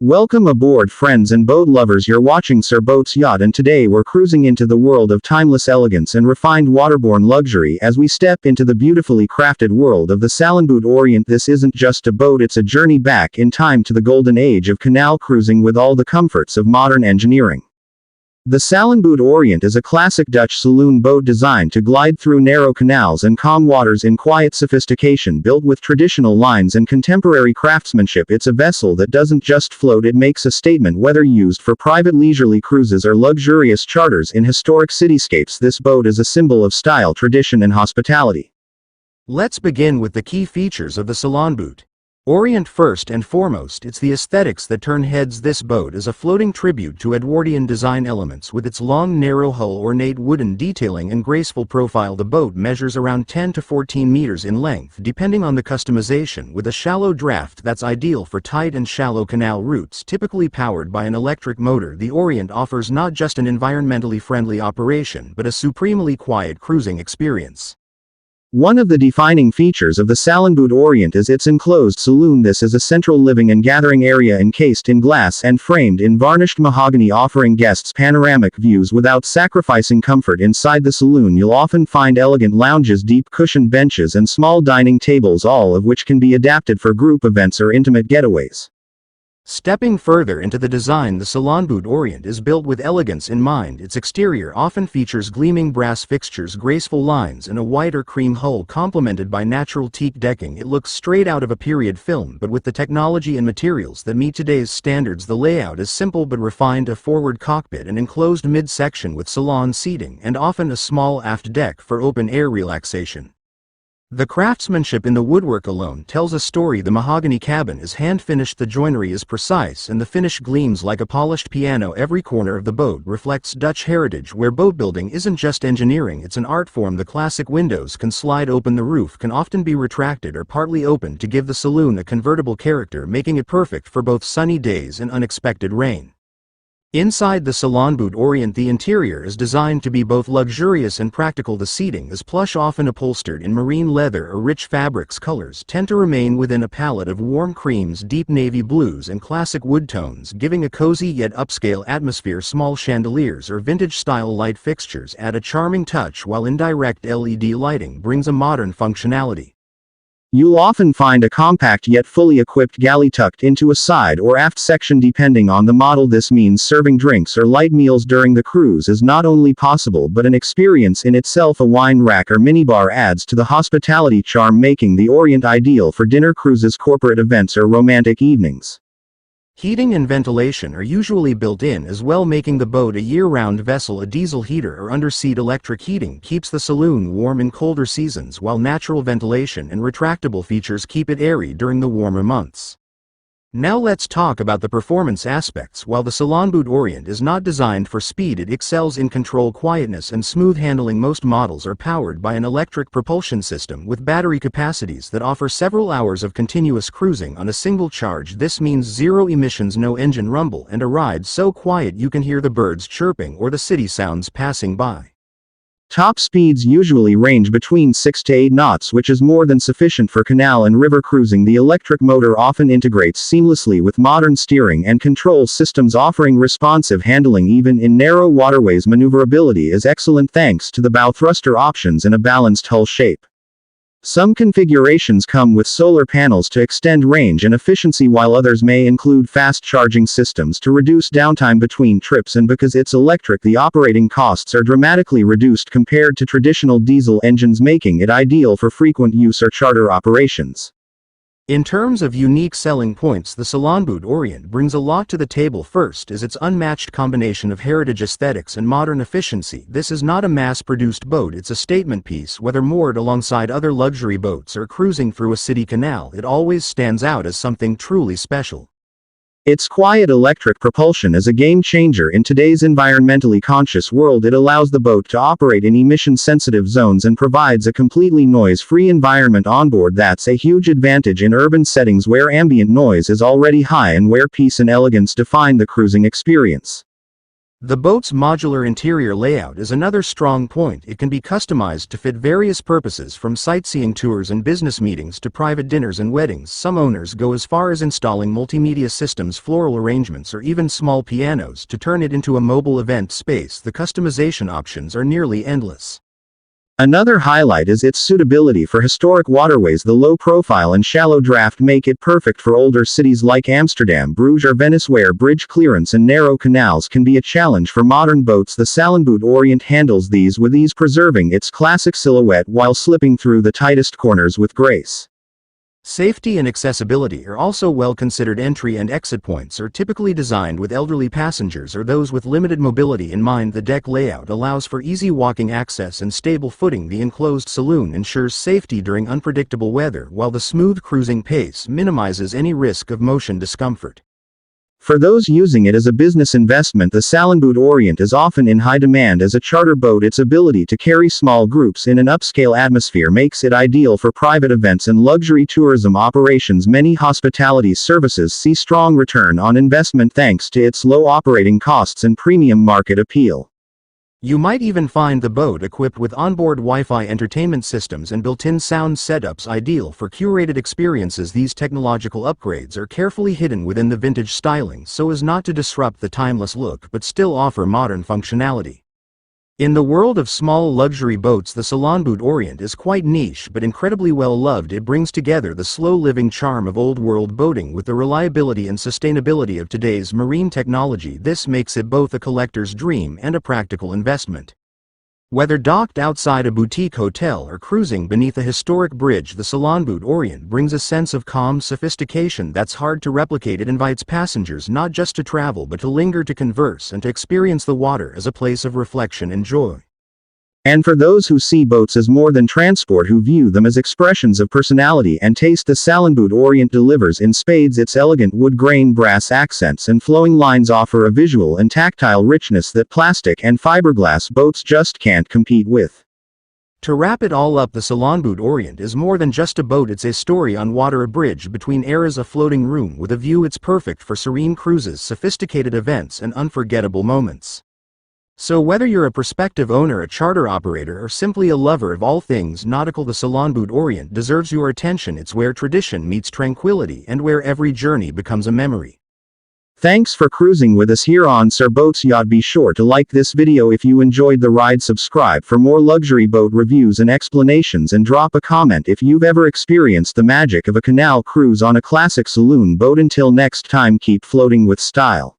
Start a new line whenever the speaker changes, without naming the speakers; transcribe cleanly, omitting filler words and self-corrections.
Welcome aboard, friends and boat lovers. You're watching Sir Boats Yacht, and today we're cruising into the world of timeless elegance and refined waterborne luxury as we step into the beautifully crafted world of the Salonboot Orient. This isn't just a boat, it's a journey back in time to the golden age of canal cruising with all the comforts of modern engineering. The Salonboot Orient is a classic Dutch saloon boat designed to glide through narrow canals and calm waters in quiet sophistication. Built with traditional lines and contemporary craftsmanship, it's a vessel that doesn't just float, it makes a statement. Whether used for private leisurely cruises or luxurious charters in historic cityscapes, this boat is a symbol of style, tradition, and hospitality.
Let's begin with the key features of the Salonboot Orient. First and foremost, it's the aesthetics that turn heads. This boat is a floating tribute to Edwardian design elements. With its long, narrow hull, ornate wooden detailing, and graceful profile, the boat measures around 10 to 14 meters in length, depending on the customization, with a shallow draft that's ideal for tight and shallow canal routes. Typically powered by an electric motor, the Orient offers not just an environmentally friendly operation, but a supremely quiet cruising experience.
One of the defining features of the Salonboot Orient is its enclosed saloon. This is a central living and gathering area encased in glass and framed in varnished mahogany, offering guests panoramic views without sacrificing comfort. Inside the saloon, you'll often find elegant lounges, deep cushioned benches, and small dining tables, all of which can be adapted for group events or intimate getaways.
Stepping further into the design, the Salonboot Orient is built with elegance in mind. Its exterior often features gleaming brass fixtures, graceful lines, and a whiter cream hull complemented by natural teak decking. It looks straight out of a period film, but with the technology and materials that meet today's standards. The layout is simple but refined: a forward cockpit, an enclosed midsection with salon seating, and often a small aft deck for open-air relaxation. The craftsmanship in the woodwork alone tells a story. The mahogany cabin is hand-finished, the joinery is precise, and the finish gleams like a polished piano. Every corner of the boat reflects Dutch heritage, where boat building isn't just engineering, it's an art form. The classic windows can slide open, the roof can often be retracted or partly opened to give the saloon a convertible character, making it perfect for both sunny days and unexpected rain. Inside the Salonboot Orient, the interior is designed to be both luxurious and practical. The seating is plush, often upholstered in marine leather or rich fabrics. Colors tend to remain within a palette of warm creams, deep navy blues, and classic wood tones, giving a cozy yet upscale atmosphere. Small chandeliers or vintage-style light fixtures add a charming touch, while indirect LED lighting brings a modern functionality.
You'll often find a compact yet fully equipped galley tucked into a side or aft section depending on the model. This means serving drinks or light meals during the cruise is not only possible but an experience in itself. A wine rack or minibar adds to the hospitality charm, making the Orient ideal for dinner cruises, corporate events, or romantic evenings. Heating and ventilation are usually built in as well, making the boat a year-round vessel. A diesel heater or underseat electric heating keeps the saloon warm in colder seasons, while natural ventilation and retractable features keep it airy during the warmer months. Now let's talk about the performance aspects. While the Salonboot Orient is not designed for speed, it excels in control, quietness, and smooth handling. Most models are powered by an electric propulsion system with battery capacities that offer several hours of continuous cruising on a single charge. This means zero emissions, no engine rumble, and a ride so quiet you can hear the birds chirping or the city sounds passing by. Top speeds usually range between 6 to 8 knots, which is more than sufficient for canal and river cruising. The electric motor often integrates seamlessly with modern steering and control systems, offering responsive handling even in narrow waterways. Maneuverability is excellent thanks to the bow thruster options and a balanced hull shape. Some configurations come with solar panels to extend range and efficiency, while others may include fast charging systems to reduce downtime between trips. And because it's electric, the operating costs are dramatically reduced compared to traditional diesel engines, making it ideal for frequent use or charter operations. In terms of unique selling points, the Salonboot Orient brings a lot to the table. First is its unmatched combination of heritage aesthetics and modern efficiency. This is not a mass-produced boat, it's a statement piece. Whether moored alongside other luxury boats or cruising through a city canal, it always stands out as something truly special. Its quiet electric propulsion is a game-changer in today's environmentally conscious world. It allows the boat to operate in emission-sensitive zones and provides a completely noise-free environment onboard. That's a huge advantage in urban settings where ambient noise is already high and where peace and elegance define the cruising experience.
The boat's modular interior layout is another strong point. It can be customized to fit various purposes, from sightseeing tours and business meetings to private dinners and weddings. Some owners go as far as installing multimedia systems, floral arrangements, or even small pianos to turn it into a mobile event space. The customization options are nearly endless.
Another highlight is its suitability for historic waterways. The low profile and shallow draft make it perfect for older cities like Amsterdam, Bruges, or Venice, where bridge clearance and narrow canals can be a challenge for modern boats. The Salonboot Orient handles these with ease, preserving its classic silhouette while slipping through the tightest corners with grace.
Safety and accessibility are also well considered. Entry and exit points are typically designed with elderly passengers or those with limited mobility in mind. The deck layout allows for easy walking access and stable footing. The enclosed saloon ensures safety during unpredictable weather, while the smooth cruising pace minimizes any risk of motion discomfort.
For those using it as a business investment, the Salonboot Orient is often in high demand as a charter boat. Its ability to carry small groups in an upscale atmosphere makes it ideal for private events and luxury tourism operations. Many hospitality services see strong return on investment thanks to its low operating costs and premium market appeal. You might even find the boat equipped with onboard Wi-Fi entertainment systems and built-in sound setups, ideal for curated experiences. These technological upgrades are carefully hidden within the vintage styling so as not to disrupt the timeless look but still offer modern functionality. In the world of small luxury boats, the Salonboot Orient is quite niche but incredibly well loved. It brings together the slow-living charm of old-world boating with the reliability and sustainability of today's marine technology. This makes it both a collector's dream and a practical investment. Whether docked outside a boutique hotel or cruising beneath a historic bridge, the Salonboot Orient brings a sense of calm sophistication that's hard to replicate. It invites passengers not just to travel but to linger, to converse, and to experience the water as a place of reflection and joy. And for those who see boats as more than transport, who view them as expressions of personality and taste, the Salonboot Orient delivers in spades. Its elegant wood grain, brass accents, and flowing lines offer a visual and tactile richness that plastic and fiberglass boats just can't compete with. To wrap it all up, the Salonboot Orient is more than just a boat. It's a story on water, a bridge between eras, a floating room with a view. It's perfect for serene cruises, sophisticated events, and unforgettable moments. So whether you're a prospective owner, a charter operator, or simply a lover of all things nautical, the Salonboot Orient deserves your attention. It's where tradition meets tranquility and where every journey becomes a memory. Thanks for cruising with us here on Sir Boats Yacht. Be sure to like this video if you enjoyed the ride, subscribe for more luxury boat reviews and explanations, and drop a comment if you've ever experienced the magic of a canal cruise on a classic saloon boat. Until next time, keep floating with style.